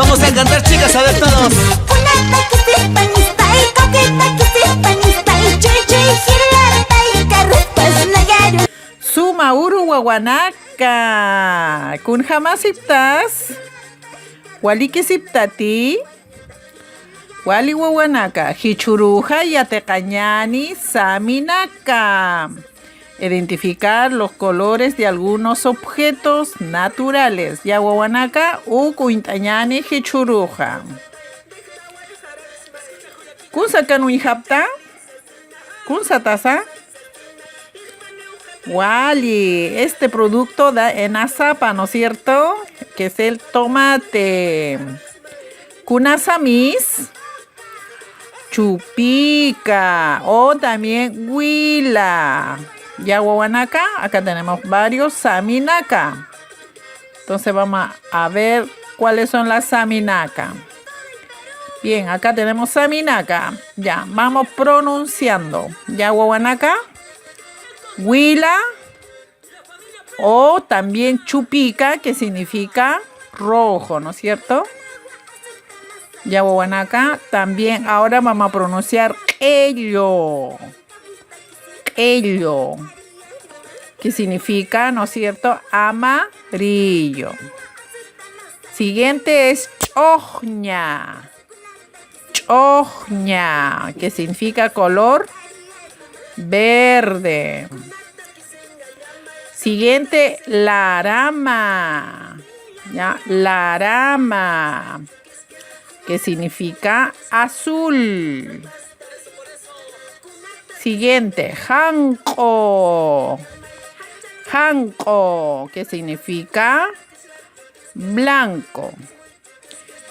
Vamos a cantar, chicas, a ver todos. Una que es hispanista y coqueta que es hispanista y chui chui girlata y carrupas nagaru. Suma uru wawanaka. Kun jamasiptas. Waliki siptati. Wali wawanaka. Hichuruja yatecañani saminaka. Identificar los colores de algunos objetos naturales. Ya wawanaka u kuintañani hichuruja. ¿Kun sakan uijapta? ¿Kun satasa? Wali, este producto da en azapa, ¿no es cierto? Que es el tomate. Kunasamis, chupica o también huila. Ya guaguanaca, acá tenemos varios saminaca. Entonces vamos a ver cuáles son las saminaca. Bien, acá tenemos saminaca. Ya, vamos pronunciando. Ya guaguanaca, huila o también chupica, que significa rojo, ¿no es cierto? Ya guaguanaca. También ahora vamos a pronunciar ello. Ello, que significa, ¿no es cierto?, amarillo. Siguiente es chojña. Chojña, que significa color verde. Siguiente, larama. Ya, larama, que significa azul. Siguiente, janco. Janco, que significa blanco.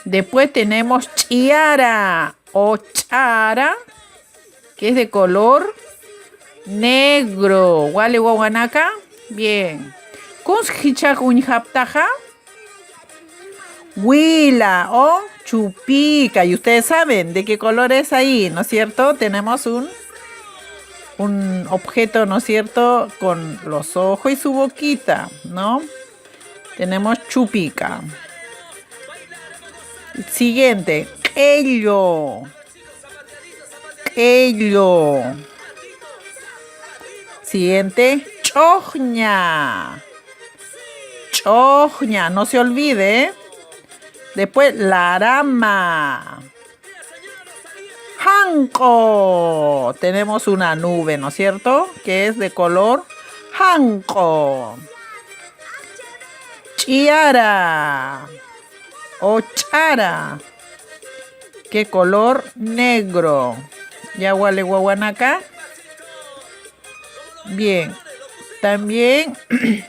Después tenemos chiara o chara, que es de color negro. ¿Wale guaguanaca? Bien. ¿Kunskichak unjaptaja? Huila o chupica. Y ustedes saben de qué color es ahí, ¿no es cierto? Tenemos un objeto, ¿no es cierto?, con los ojos y su boquita, ¿no? Tenemos chupica. Siguiente, ello. Ello. Siguiente, chojña. Chojña, no se olvide, ¿eh? Después, larama. Janco. Tenemos una nube, ¿no es cierto?, que es de color janco. Chiara o chara, que color negro. Ya huele guaguanaca. Bien. También,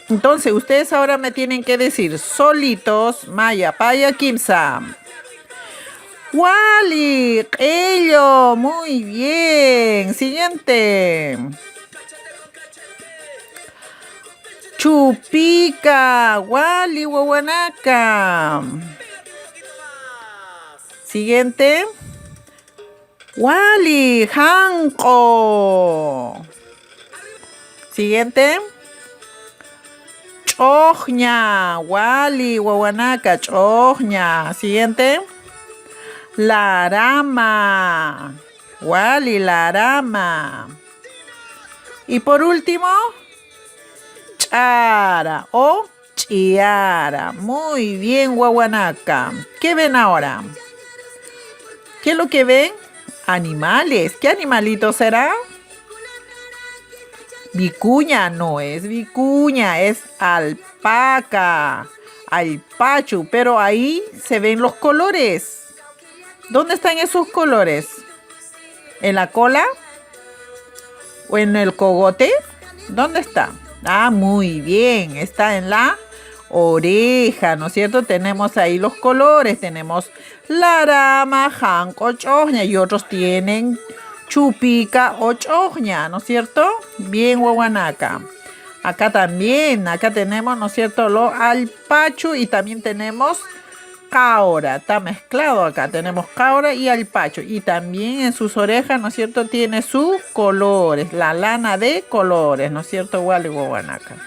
entonces ustedes ahora me tienen que decir solitos, maya, paya, kimsa. Wali, ello, muy bien. Siguiente. Chupica, wali, guaguanaca. Siguiente. Wali, janco. Siguiente. Chojña, wali, guaguanaca, chojña. Siguiente. Larama. Wali, larama. Y por último, chara o chiara. Muy bien, guaguanaca. ¿Qué ven ahora? ¿Qué es lo que ven? Animales. ¿Qué animalito será? Vicuña, no es vicuña, es alpaca. Alpachu, pero ahí se ven los colores. ¿Dónde están esos colores? ¿En la cola? ¿O en el cogote? ¿Dónde está? Ah, muy bien. Está en la oreja, ¿no es cierto? Tenemos ahí los colores. Tenemos larama, janco, chojña. Y otros tienen chupica o chojña, ¿no es cierto? Bien, guaguanaca. Acá también. Acá tenemos, ¿no es cierto?, los alpachu y también tenemos caura, está mezclado acá. Tenemos caura y alpacho. Y también en sus orejas, ¿no es cierto?, tiene sus colores. La lana de colores, ¿no es cierto? Wali guaguanaca.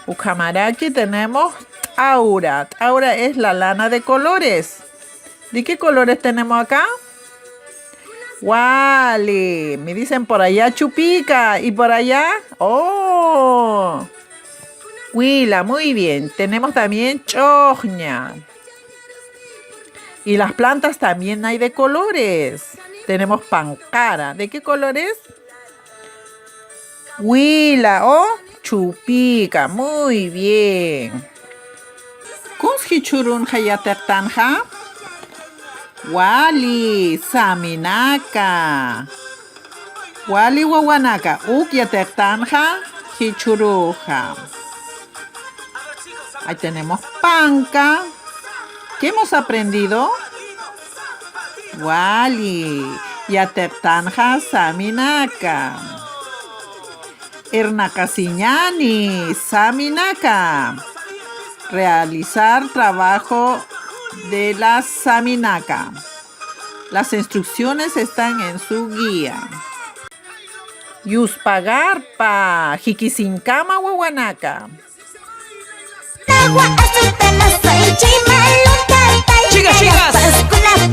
Ucamaraki tenemos Aura. Aura es la lana de colores. ¿De qué colores tenemos acá? Wally. Me dicen por allá Chupica. ¿Y por allá? Oh. Huila, muy bien. Tenemos también Chogña. Y las plantas también hay de colores. Tenemos Pancara. ¿De qué colores? Huila o Chupica. Muy bien. Kunski churun hayatertanja. Wali Saminaka. Wali wawanaka. Ukyatertanja hichuruja. Ahí tenemos Panca. ¿Qué hemos aprendido? Wali Yatertanja Saminaka. Ernacasiñani Saminaka. Realizar trabajo de la Saminaka. Las instrucciones están en su guía. Yuspagarpa Jikisinkama Wawanaka. Agua azul, no soy chimaluca. Chicas, chicas. Con la